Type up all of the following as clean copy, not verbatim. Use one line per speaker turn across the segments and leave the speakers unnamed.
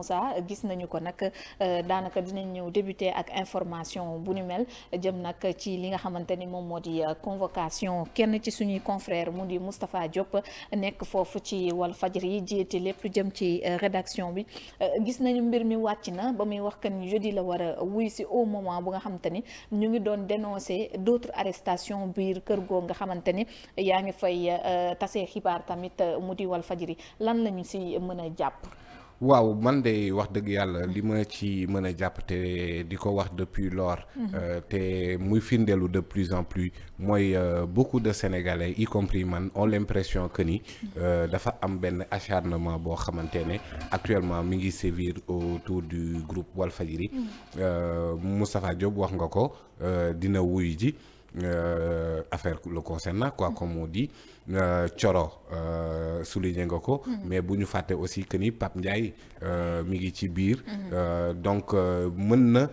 Moussa gis nañu ko nag daanaka dinañ ñëw débuter ak information bu ni mel jëm nag ci li nga xamante ni moom moo di convocation kenn ci suñuy confrère mu di Moustapha Diop nekk foofu ci Walfadjri yi jiite lépp jëm ci rédaction bi gis nañu mbir mi wàcc na ba muy wax que ni jeudi la war a wuy si au moment bu nga xamante ni ñu ngi doon dénoncer d'autres arrestations biir kër goo nga xamante ni yaa ngi fay tasee xibaar tamit mu di Walfadjri lan lañu si mën a jàpp.
waaw man de wax dëgg yàlla li ma ci mën a jàpp te di ko wax depuis lors te muy firndeelu de plus en plus mooy beaucoup de Sénégalais y compris man ont l'impression que ni dafa am benn acharnement boo xamante ne actuellement mi ngi sévir autour du groupe Walfadjri Moustapha Diop wax nga ko dina wuy ji affaire le concernant quoi comme on dit Thioro souligné nga ko mais bu ñu fàtte aussi que ni Pape Ndiaye mi ngi ci biir donc mën na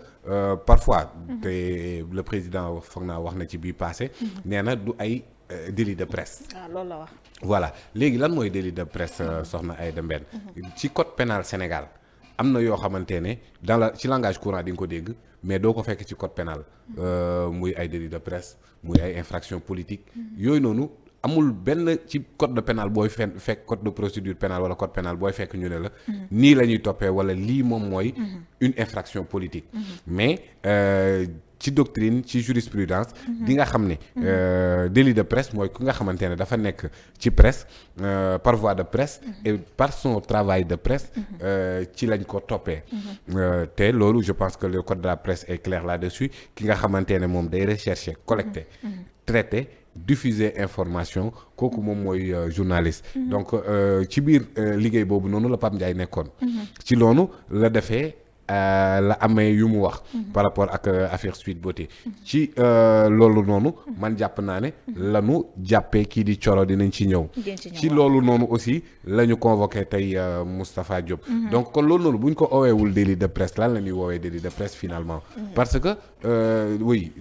parfois te le président foog naa wax na ci bii passé nee na du ay délit de presse.
Loolu la wax.
voilà léegi lan mooy délit de presse soxna Aïda Mbène ci code pénal Sénégal am na yoo xamante ne ci langage courant di nga ko dégg mais doo ko fekk ci code pénal muy ay délit de presse muy ay infraction politique yooyu noonu amul benn ci code de pénal booy fekk code de procédure pénale wala code pénal booy fekk ñu ne la nii la ñuy toppee wala lii moom mooy une infraction politique mais ci doctrine ci jurisprudence di nga xam ne délit de presse mooy ku nga xamante ne dafa nekk ci presse par voie de presse et par son travail de presse ci lañ ko toppee te loolu je pense que le code de la presse est clair là-dessus ki nga xamante ne moom day rechercher collecter traiter diffuser information kooku moom mooy journaliste donc ci biir liggéey boobu noonu la Pape Ndiaye nekkoon ci loolu la defee la amee yu mu wax par rapport ak affaire Sweet Beauté ci loolu noonu man jàpp naa ne lanu jàppee kii di Thioro dinañ ci ñëw ci loolu noonu aussi la ñu convoqué tey Moustapha Diop donc kon loolu noonu bu ñu ko ooweewul délit de presse lan la ñuy woowee délit de presse finalement parce que oui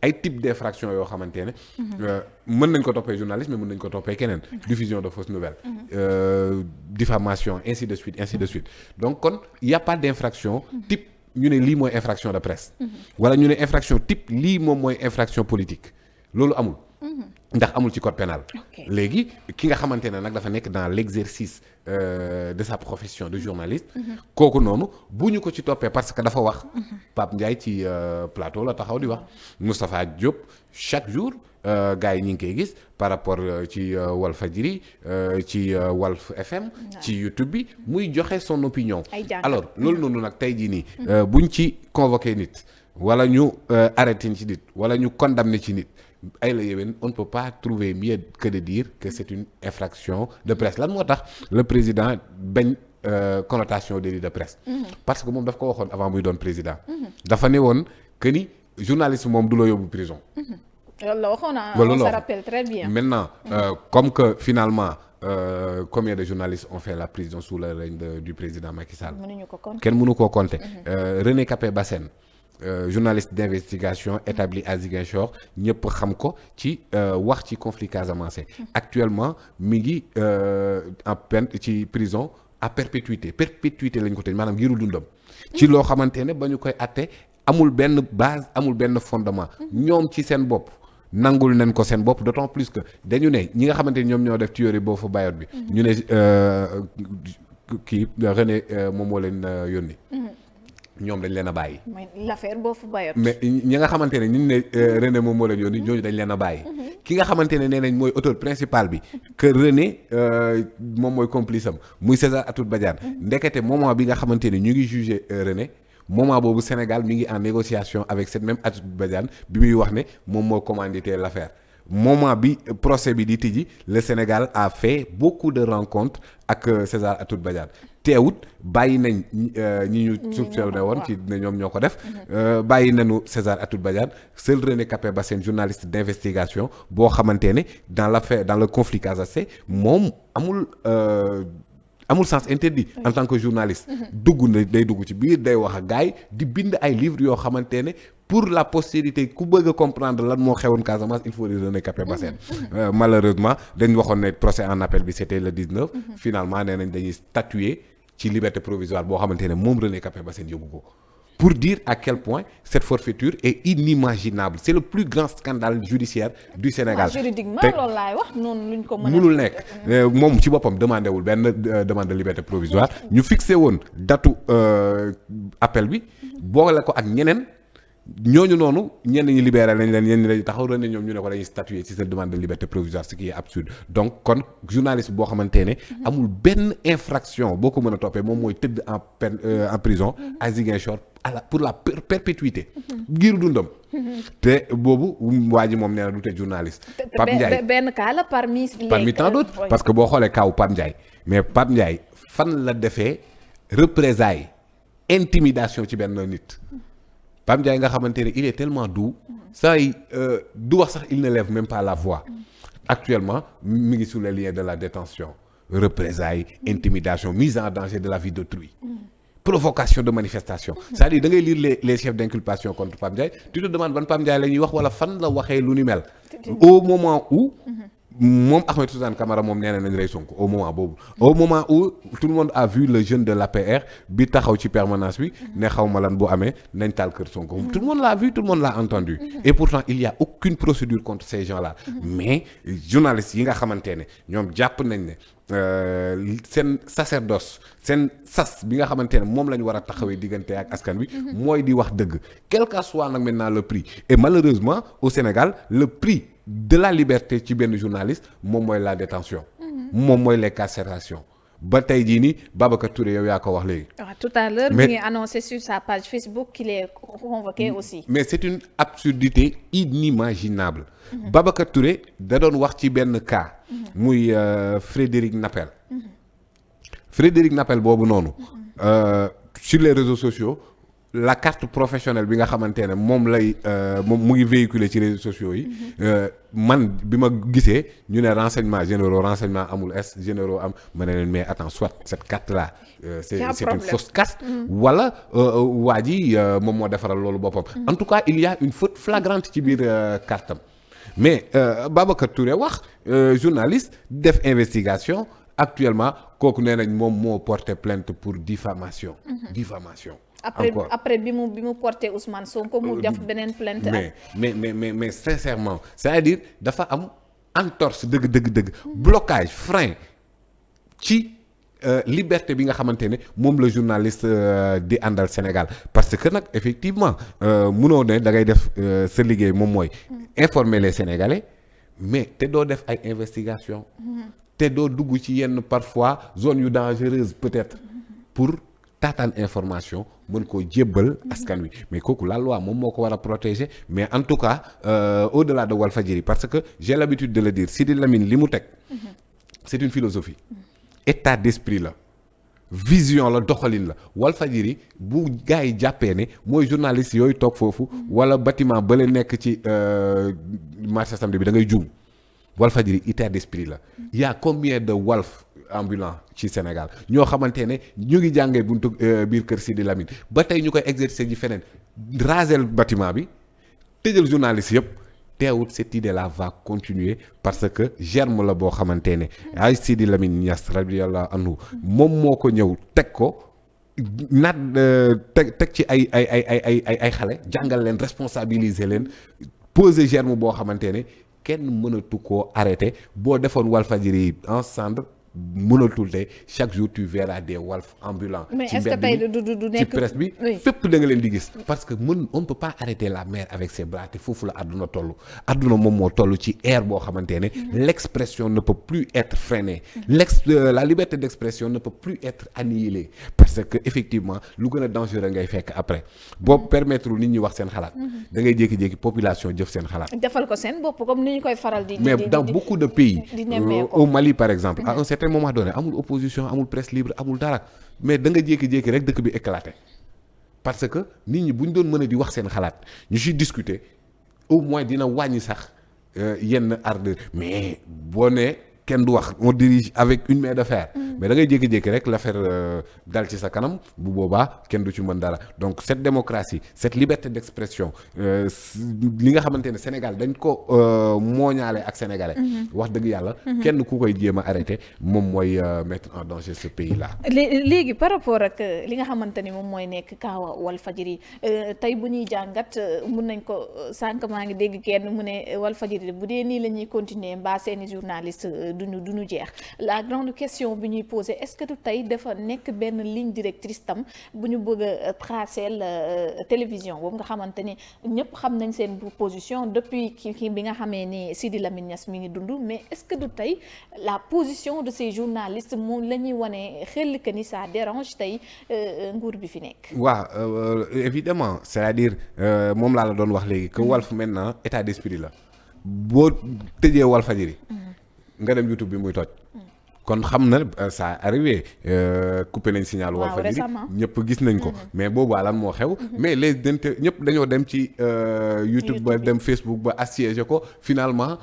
ay type d'infraction yoo xamante ne mën nañ ko toppee journaliste mais mën nañ ko toppee keneen diffusion de fausses nouvelles diffamation ainsi de suite donc kon y a pas d'infraction type ñu ne lii mooy infraction de presse wala ñu ne infraction type lii moom mooy infraction politique loolu amul ndax amul ci code pénal léegi ki nga xamante ne nag dafa nekk dans l'exercice de sa profession de journaliste kooku noonu bu ñu ko ci toppee parce que dafa wax Pape Ndiaye ci plateau la taxaw di wax Moustapha Diop chaque jour gars yi ñu ngi koy gis par rapport ci Walfadjri ci Walf FM ci YouTube bi muy joxe son opinion alors loolu noonu nag tey jii nii buñ ci convoqué nit wala ñu arrêté ci nit wala ñu condamné ci nit ay la yéwén on ne peut pas trouver mieux que de dire que c'est une infraction de presse lan moo tax le président bañ connotation délit de presse parce que moom daf ko waxoon avant muy doon président dafa ne woon que ni journaliste moom du la yóbbu prison
loolu la waxoon on se rappelle très bien
maintenant comme que finalement combien de journalistes ont fait la prison sous le règne du président Macky Sall kenn mënu koo compter René Capaie-Bassène journaliste d'investigation établi à Ziguinchor ñëpp xam ko ci wax ci conflit Casamance actuellement mi ngi en peine ci prison à perpétuité lañ ko tëj maanaam ngirul dundam ci loo xamante ne ba ñu koy atte amul benn base amul benn fondement ñoom ci seen bopp nangul nañ ko seen bopp d'autant plus que dañu ne ñi nga xamante ne ñoom ñoo def tuerie boo fa bayoot bi ñu ne kii René moom moo leen yónni ñoom dañ leen a bàyyi.
l'affaire boo fa bayoot.
mais ñi nga xamante ne ñu ne René moom moo leen yónni ñooñu dañ leen a bàyyi. ki nga xamante ne nee nañ mooy auteur principal bi que René moom mooy complice am muy César Atoute Badiane ndekete moment bi nga xamante ne ñu ngi jugé René moment boobu Sénégal mi ngi en négociation avec cette même Atoute Badiane bi muy wax ne moom moo commandité l'affaire moment bi procès bi di tijji le Sénégal a fait beaucoup de rencontres ak César Atoute Badiane teewut bàyyi nañ ñi ñu soupçonné woon ci ne ñoom ñoo ko def bàyyi nañu César Atoute Badiane seul René Capaie-Bassène journaliste d'investigation boo xamante ne dans l'affaire dans le conflit Casamance moom amul sens interdit en tant que journaliste day dugg ci biir day wax ak gars yi di bind ay livres yoo xamante ne pour la postérité ku bëgg a comprendre lan moo xewoon Casamance il faut lire René Capaie-Bassène malheureusement dañ waxoon ne procès en appel bi c'était le 19 finalement nee nañ dañuy statuer ci liberté provisoire boo xamante ne moom René Capain Bassène yóbbu ko pour dire à quel point cette forfaiture est inimaginable c'est le plus grand scandale judiciaire du Sénégal.
Juridiquement loolu laay wax noonu luñ ko mën a
mënul nekk moom ci boppam demandé wul benn demande de liberté provisoire ñu fixé woon datu appel bi boole ko ak ñeneen ñooñu noonu ñenn ñi libéré lañ leen ñenn ñi dañuy taxaw ren ñoom ñu ne ko dañuy statuer ci cette demande de liberté provisoire ce qui est absurde donc kon journaliste boo xamante ne amul benn infraction boo ko mën a toppee moom mooy tëdd en peine en prison à Ziguinchor pour la perpétuité giiru dundam te boobu waa ji moom nee na du te journaliste Pape Ndiaye
benn cas la parmi
tant d'autres parce que boo xoolee kaawu Pape Ndiaye mais Pape Ndiaye fan la defee représailles intimidation ci benn nit Pape Ndiaye nga xamante ne il est tellement doux saa yi du wax sax il ne lève même pas la voix actuellement mi ngi sous les liens de la détention représailles intimidation mise en danger de la vie d'autrui provocation de manifestation c'est-à-dire da ngay lire les chefs d'inculpation contre Pape Ndiaye tu te demandes ban Pape Ndiaye la ñuy wax wala fan la waxee lu ni mel au moment où moom Ahmed Suzanne Camara moom nee nañ rey Sonko au moment boobu au moment où tout le monde a vu le jeune de l'APR bi taxaw ci permanence bi ne xaw ma lan bu amee nañ taal kër Sonko tout le monde l'a vu tout le monde l'a entendu et pourtant il y a aucune procédure contre ces gens-là mais journalistes yi nga xamante ne ñoom jàpp nañ ne seen sacerdoce seen sas bi nga xamante ne moom la ñu war a taxawee diggante ak askan wi mooy di wax dëgg quel que soit nag maintenant le prix et malheureusement au Sénégal le prix de la liberté ci benn journaliste moom mooy la détention moom mooy les carcérations ba tey jii nii Babacar Touré yow yaa ko wax léegi.
waaw tout à l'heure mi ngi annoncé sur sa page Facebook qu'il est convoqué aussi.
mais c'est une absurdité inimaginable. Babacar Touré da doon wax ci benn cas. muy Frédéric Napel. Frédéric Napel boobu noonu. sur les réseaux sociaux. la carte professionnelle bi nga xamante ne moom lay moom mu ngi véhiculer ci réseaux sociaux yi man bi ma gisee ñu ne renseignement amul est généraux am ma ne leen mais attends soit cette carte là c'est une fausse carte wala waa ji moom moo defaral loolu boppam en tout cas il y a une faute flagrante ci biir carte am mais Babacar Touré wax journaliste def investigation actuellement kooku nee nañ moom moo porté plainte pour diffamation
après bi mu porté Ousmane Sonko mu def beneen plainte
mais sincèrement c'est-à-dire dafa am entorse dëgg blocage frein ci liberté bi nga xamante ne moom la journaliste di àndal Sénégal parce que nag effectivement munoo ne da ngay def sa liggéey moom mooy informer les Sénégalais mais te doo def ay investigation te doo dugg ci yenn parfois zone yu dangereuse peut-être pour taataan information mën koo jébbal askan wi mais kooku la loi moom moo ko war a protéger mais en tout cas au-delà de Walfadjri parce que j'ai l'habitude de le dire Sidi Lamine li mu teg c'est une philosophie état d'esprit la vision la doxalin la Walfadjri bu gars yi jàppee ne mooy journaliste yooyu toog foofu wala bâtiment ba leen nekk ci marché samedi bi da ngay juum Walfadjri état d'esprit la il y a combien de Walf ambulant ci Sénégal ñoo xamante ne ñu ngi jàngee buntu biir kër Sidi Lamine ba tey ñu koy exercer ji feneen raser bâtiment bi tëjal journaliste yëpp teewut cette idée là va continuer parce que germe la boo xamante ne ay Sidi Lamine Niass radiyallahu anhu moom moo ko ñëw teg ko naat teg ci ay xale jàngal leen responsabiliser leen poser germe boo xamante ne kenn mënatu koo arrêter boo defoon Walfadjri ensemble mënatul te chaque jour tu verras des Walf ambulants.
mais est-ce que tey du nekk
ci presse bi fépp da nga leen di gis parce que on ne peut pas arrêter la mer avec ses bras te foofu la àdduna toll àdduna moom moo toll ci ère boo xamante ne l'expression ne peut plus être freinée la liberté d'expression ne peut plus être annihilée parce que effectivement lu gën a dangereux ngay fekk après boo permettre nit ñi wax seen xalaat da ngay jékki-jékki population jëf seen xalaat
defal ko seen bopp comme ni ñu koy faral di
mais dans beaucoup de pays au Mali par exemple à un certain moment donné amul opposition amul presse libre amul dara mais da nga jékki-jékki rek dëkk bi éclaté parce que nit ñi bu ñu doon mën a di wax seen xalaat ñu ciy discuter au moins dina wàññi sax yenn ardeur mais boo nee kenn du wax on dirige avec une main de fer. mais da ngay jékki-jékki rek l'affaire dal ci sa kanam bu boobaa kenn du ci mën dara donc cette démocratie cette liberté d'expression li nga xamante ne Sénégal dañ ko mooñaale ak sénégalais. wax dëgg yàlla. kenn ku koy jéem a arrêté moom mooy mettre en danger ce pays là.
léegi par rapport ak li nga xamante ni moom mooy nekk kaawa Walfadjri tey bu ñuy jàngat mun nañ ko sànq maa ngi dégg kenn mu ne Walfadjri bu dee nii la ñuy continuer mbaa seeni journaliste duñu jeex la grande question bi ñuy poser est-ce que du tey dafa nekk benn ligne directrice tam bu ñu bëgg a tracer télévision boobu nga xamante ni ñëpp xam nañ seen position depuis ki bi nga xamee ni Sidi Lamine Niass mi ngi dund mais est-ce que du tey la position de ces journalistes moom la ñuy wane xel que ni ça dérange tey nguur bi fi nekk.
waaw évidemment c'est-à-dire moom laa la doon wax léegi que Walf maintenant état d'esprit la boo tëjee Walfadjri nga dem YouTube bi muy toj. kon xam na ça arrivé coupé nañ signal Walfadjri ñëpp gis nañ ko mais boobaa lan moo xew mais les ñëpp dañoo dem ci YouTube ba dem Facebook ba assiégé ko finalement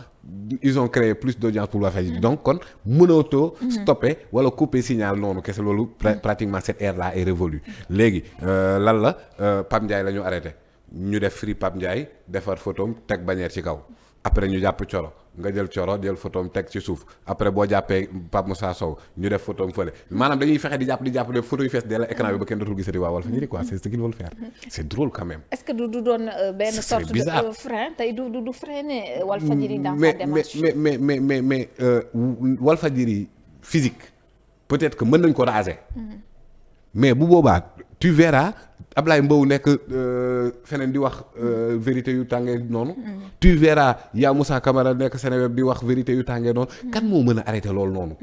ils ont créé plus d'audience pour Walfadjri donc kon mënootoo stopper wala couper signal noonu kese loolu pratiquement cette ère là est révolue léegi lan la Pape Ndiaye la ñu arrêté ñu def free Pape Ndiaye defar photom teg bannière ci kaw après ñu jàpp Coro nga jël Coro jël photom teg ci suuf après boo jàppee Pape Moussa Sow ñu def photom fële maanaam dañuy fexe di jàpp de photo yu fees dee la écran bi ba kenn dootul gisati waa Walfadjri quoi c'est ce qu'ils veulent faire c'est drôle quand même.
est-ce que du doon benn sorte de frein tey du freiner Walfadjri dans sa démarche.
mais Walfadjri physique peut-être que mën nañ ko raser. mais bu boobaa tu verras Ablaye Mbow nekk feneen di wax vérité yu tàngee noonu. tu verras yaa Moussa Camara nekk Seneweb di wax vérité yu tàngee noonu. kan moo mën a arrêter loolu noonu.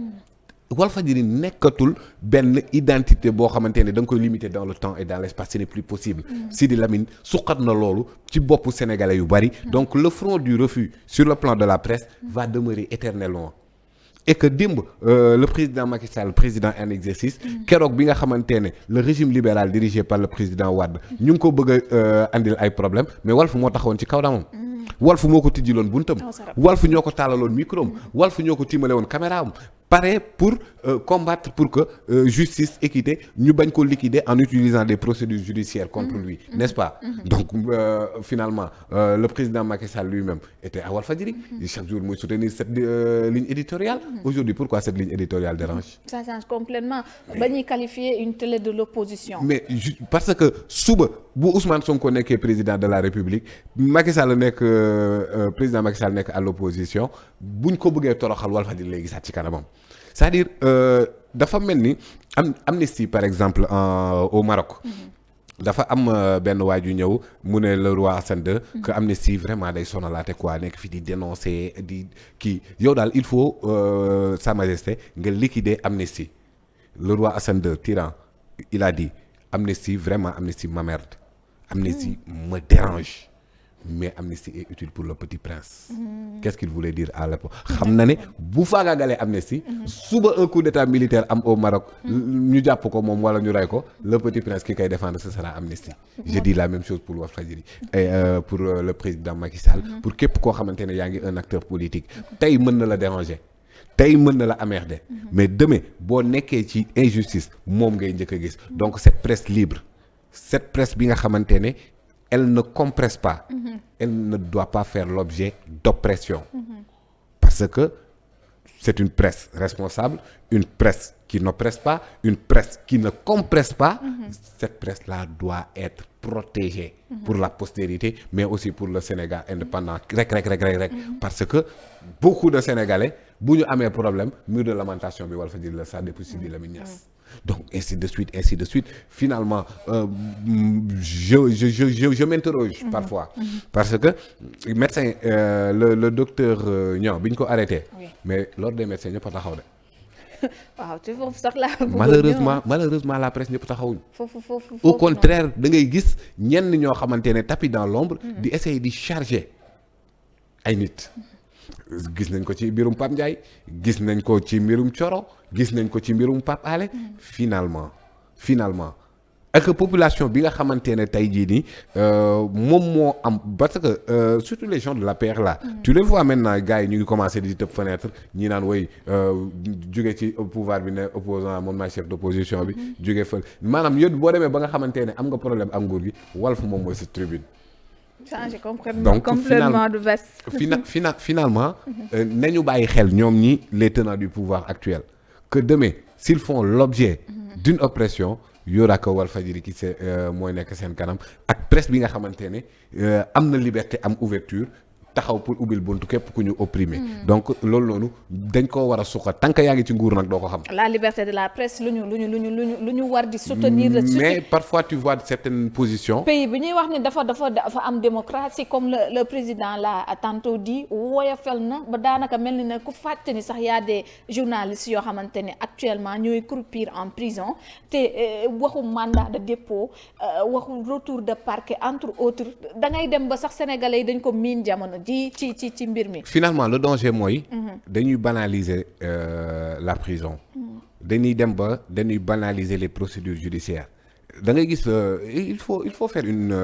Walfadjri nekkatul benn identité boo xamante ne da nga koy limiter dans le temps et dans l'espace ce n'est plus possible. Sidi Lamine suqat na loolu ci boppu sénégalais yu bari. donc le front du refus sur le plan de la presse va demeurer éternellement. et que démb le président Macky Sall président en exercice keroog bi nga xamante ne le régime libéral dirigé par le président Wade ñu ngi ko bëgg a andil ay problème mais Walf moo taxawoon ci kaw damam Walf moo ko tijjiloon buntam Walf ñoo ko tàllaloon micro am Walf ñoo ko tiimale woon caméra am pare pour combattre pour que justice équité ñu bañ ko liquider en utilisant des procédures judiciaires contre lui n'est-ce pas donc finalement le président Macky Sall lui-même était à Walfadjri chaque jour muy soutenir cette ligne éditoriale aujourd'hui pourquoi cette ligne éditoriale dérange
ça change complètement ba ñuy qualifier une télé de l'opposition
mais parce que suba bu Ousmane Sonko nekkee président de la République Macky Sall nekk président Macky Sall nekk à l'opposition buñ ko bëggee toroxal Walfadjri léegi sax ci kanamam c'est-à-dire dafa mel ni amnistie par exemple au Maroc dafa am benn waay ju ñëw mu ne le roi Hassan II que amnistie vraiment day sonalaate quoi nekk fi di dénoncer di kii yow daal il faut Sa Majesté nga liquider amnistie le roi Hassan II tyran il a dit amnistie vraiment amnistie m'emmerde amnistie me dérange mais amnistie est utile pour le petit prince. Qu'est-ce qu'il voulait dire à l'époque xam na ne bu faagaagalee amnistie suba un coup d'état militaire am au Maroc ñu jàpp ko moom wala ñu rey ko le petit prince ki koy défendre ce sera amnistie. Je dis la même chose pour Walfadjri et pour le président Macky Sall pour képp koo xamante ne yaa ngi un acteur politique tey mën na la déranger tey mën na la emmerder mais demain boo nekkee ci injustice moom ngay njëkk a gis donc cette presse libre cette presse bi nga xamante ne elle ne compresse pas. Elle ne doit pas faire l'objet d'oppression. Parce que c'est une presse responsable, une presse qui n'oppresse pas, une presse qui ne compresse pas. Cette presse-là doit être protégée pour la postérité, mais aussi pour le Sénégal indépendant. Parce que beaucoup de Sénégalais, bu ñu amee problème, mur de lamentation bi Walfadjri la ça depuis Sidi Lamine Niass. Donc ainsi de suite finalement je m'interroge parfois parce que médecin le docteur Niang bi ñu ko arrêté mais l'ordre des médecins ñëpp a taxaw de
waaw te foofu sax la
malheureusement la presse ñëpp taxawuñ au contraire da ngay gis ñenn ñoo xamante ne tapis dans l'ombre di essayer di charger ay nit gis nañ ko ci mbirum Pape Ndiaye gis nañ ko ci mbirum Coro gis nañ ko ci mbirum Pape Alé finalement ak population bi nga xamante ne tey jii nii moom moo am parce que surtout les gens de l'APR là tu les vois maintenant gars yi ñu ngi commencé di tëb fenêtre ñi naan woy jóge ci pouvoir bi ne opposant moom maay chef d'opposition bi jóge fa maanaam yëpp boo demee ba nga xamante ne am nga problème ak nguur gi Walf moom mooy sa tribune.
changé complètement de veste.
Finalement nañu bàyyi xel ñoom ñi les tenants du pouvoir actuel que demain s'ils font l'objet d'une oppression y aura que Walfadjri ki mooy nekk seen kanam ak presse bi nga xamante ne am na liberté am ouverture taxaw pour ubbil buntu képp ku ñu opprimé. donc loolu noonu dañ koo war a suqat tant que yaa ngi ci nguur nag doo ko xam.
la liberté de la presse lu ñu war di soutenir.
mais parfois tu vois certaines positions.
pays bi ñuy wax ni dafa am démocratie comme le président l'a tantôt dit woyofal na ba daanaka mel ni ne ku fàtte ni sax y a des journalistes yoo xamante ne actuellement ñooy croupir en prison te waxu mandat de dépôt waxu retour de parquet entre autres da ngay dem ba sax sénégalais yi dañ ko miin jamono. ci mbir mi. Finalement
le danger mooy. dañuy banaliser la prison. dañuy dem ba dañuy banaliser les procédures judiciaires da ngay gis il faut faire une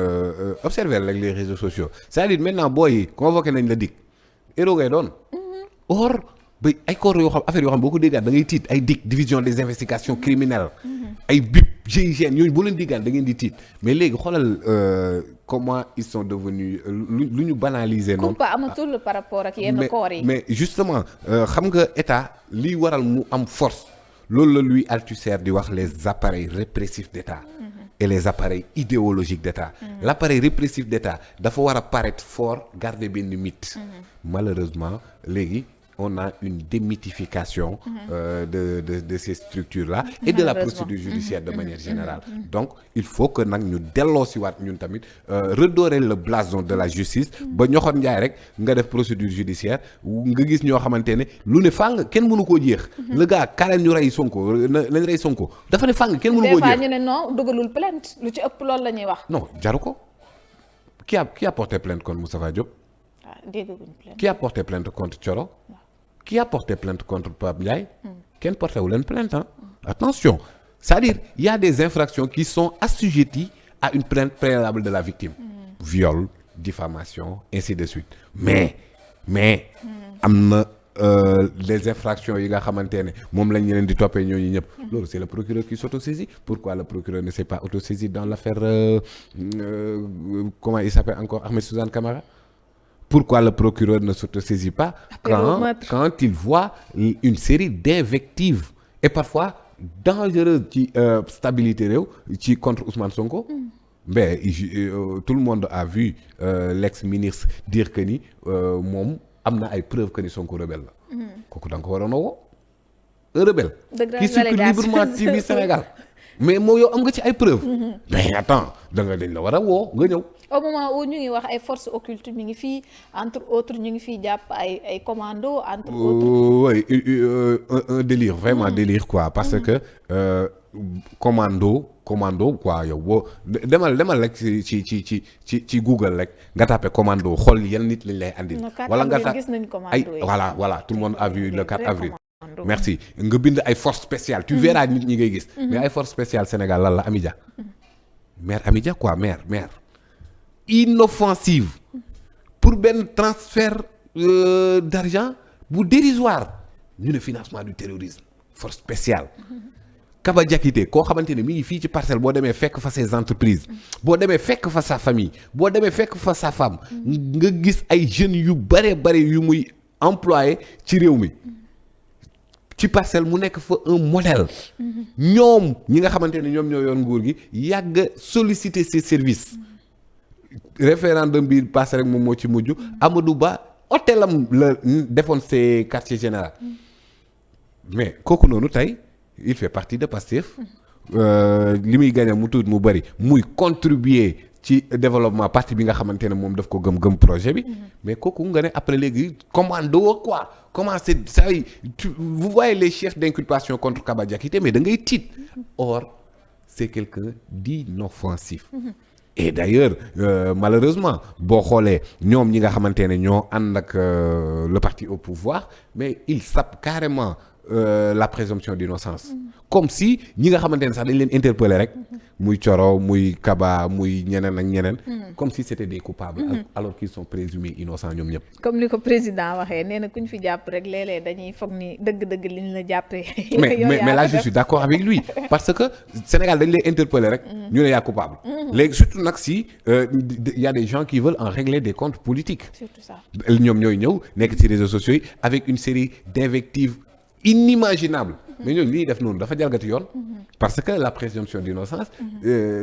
observer avec les réseaux sociaux c'est-à-dire maintenant booy convoqué nañ la DIC héros ngay doon. or ba ay corps yoo xam affaire yoo xam boo ko déggaat da ngay tiit ay DIC division des investigations criminelles. ay BIP GIGN ñooñu boo leen déggaat da ngeen di tiit mais léegi xoolal. Comment ils sont devenus lu ñu banaliser noonu.
kumpa amatul par rapport ak yenn corps yi.
mais justement xam nga état liy waral mu am force loolu la Louis Althusser di wax les appareils répressifs d'état et les appareils idéologiques d'état. L'appareil répressif d'état dafa war a paraître fort garder benn mythe. Malheureusement léegi on a une démythification de ces structures-là et de la procédure judiciaire de manière générale. Donc il faut que nag ñu delloo si waat ñun tamit redorer le blason de la justice ba ñoxoon njaay rek nga def procédure judiciaire nga gis ñoo xamante ne lu ne fàng kenn mënu koo jeex. le gars kaleen ñu rey Sonko nañ rey Sonko dafa ne fàng kenn mënu koo jeex.
des fois ñu ne non dugalul plainte lu ci ëpp loolu la ñuy wax.
non jaru ko qui a porté plainte contre Moustapha Diop.
déggaguñ plainte.
Qui a porté plainte contre Thioro. Qui a porté plainte contre Pape Ndiaye. Kenn porté wu leen plainte attention c'est-à-dire il y a des infractions qui sont assujetties à une plainte préalable de la victime. Viol, diffamation, ainsi de suite mais am na les infractions yi nga xamante ne moom lañ leen di toppee ñooñu ñëpp. loolu c'est le procureur qui s'autosaisit. Pourquoi le procureur ne s'est pas autosaisi dans l'affaire comment il s'appelle encore Ahmed Suzanne Camara. Pourquoi le procureur ne s'autosaisit pas quand il voit une série d'invectives et parfois dangereuses ci stabilité réew ci contre Ousmane Sonko. Mais tout le monde a vu l'ex-ministre dire que ni moom am na ay preuves que ni Sonko rebelle la. kooku da nga ko waroon a woo. un rebelle. qui circule librement ci biir Sénégal. mais moo yow am nga ci ay preuves. mais attends dañ la war a woo nga ñëw.
au moment où ñu ngi wax ay forces occultes mi ngi fii entre autres ñu ngi fii jàpp ay commando entre autres.
oui un délire vraiment délire quoi parce que commando quoi yow boo demal rek ci Google rek nga tapé commando xool yan nit lañ lay andil.
wala nga tapé ay
voilà tout le monde a vu le 4 avril. merci nga bind ay forces spéciales tu verras nit ñi ngay gis. mais ay forces spéciales Sénégal lan la Amidia. mère Amidia quoi mère. Inoffensive pour benn transfert d'argent bu dérisoire ñu ne financement du terrorisme force spéciale. Kaba Diakité koo xamante ne mi ngi fii ci parcelle boo demee fekk fa ses entreprises boo demee fekk fa sa famille boo demee fekk fa sa femme nga gis ay jeunes yu bare yu muy employé ci réew mi ci parcelle mu nekk fa un modèle. ñoom ñi nga xamante ne ñoom ñoo yoon nguur gi yàgg solliciter ses services. référendum bi passé rek moom moo ci mujj Amadou Ba hôtelam la defoon ses quartiers général mais kooku noonu tey il fait partie de Pastef li muy gagné mu tuut mu bëri muy contribuer ci développement parti bi nga xamante ne moom daf ko gëm projet bi mais kooku nga ne après léegi commando quoi comment c'est ça vous voyez les chefs d'inculpation contre Kaba Diakité mais da ngay tiit or c'est quelqu'un d'inoffensif. Et d'ailleurs malheureusement boo xoolee ñoom ñi nga xamante ne ñoo ànd ak le parti au pouvoir mais ils sapent carrément la présomption d'innocence comme si ñi nga xamante ne sax dañ leen interpeller rek muy Thioro muy Kaba muy ñeneen ak ñeneen comme si c'était des coupables alors qu'ils sont présumés innocents ñoom ñëpp.
comme ni ko président waxee nee na ku ñu fi jàpp rek léeg-léeg dañuy foog ni dëgg-dëgg liñ la jàppee.
mais là je suis d'accord avec lui parce que Sénégal dañ lay interpeller rek ñu ne yaa coupable léegi surtout nag si y a des gens qui veulent en régler des comptes politiques.
surtout ça
ñoom ñooy ñëw nekk ci réseaux sociaux yi avec une série d'invectives inimaginables mais ñooñu li ñuy def noonu dafa jalgati yoon parce que la présomption d'innocence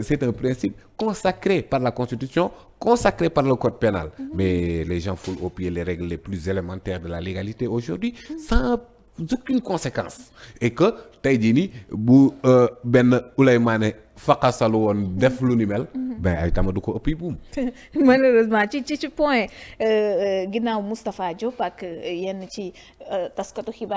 c'est un principe consacré par la Constitution, consacré par le code pénal mais les gens foulent aux pieds les règles les plus élémentaires de la légalité aujourd'hui sans aucune conséquence et que tey jii nii bu benn Souleymane faqasalu woon def lu ni mel ben ay tama du ko ëpp yi buum
malheureusement ci point ginnaaw Moustapha Diop ak yenn ci taskatu xibaar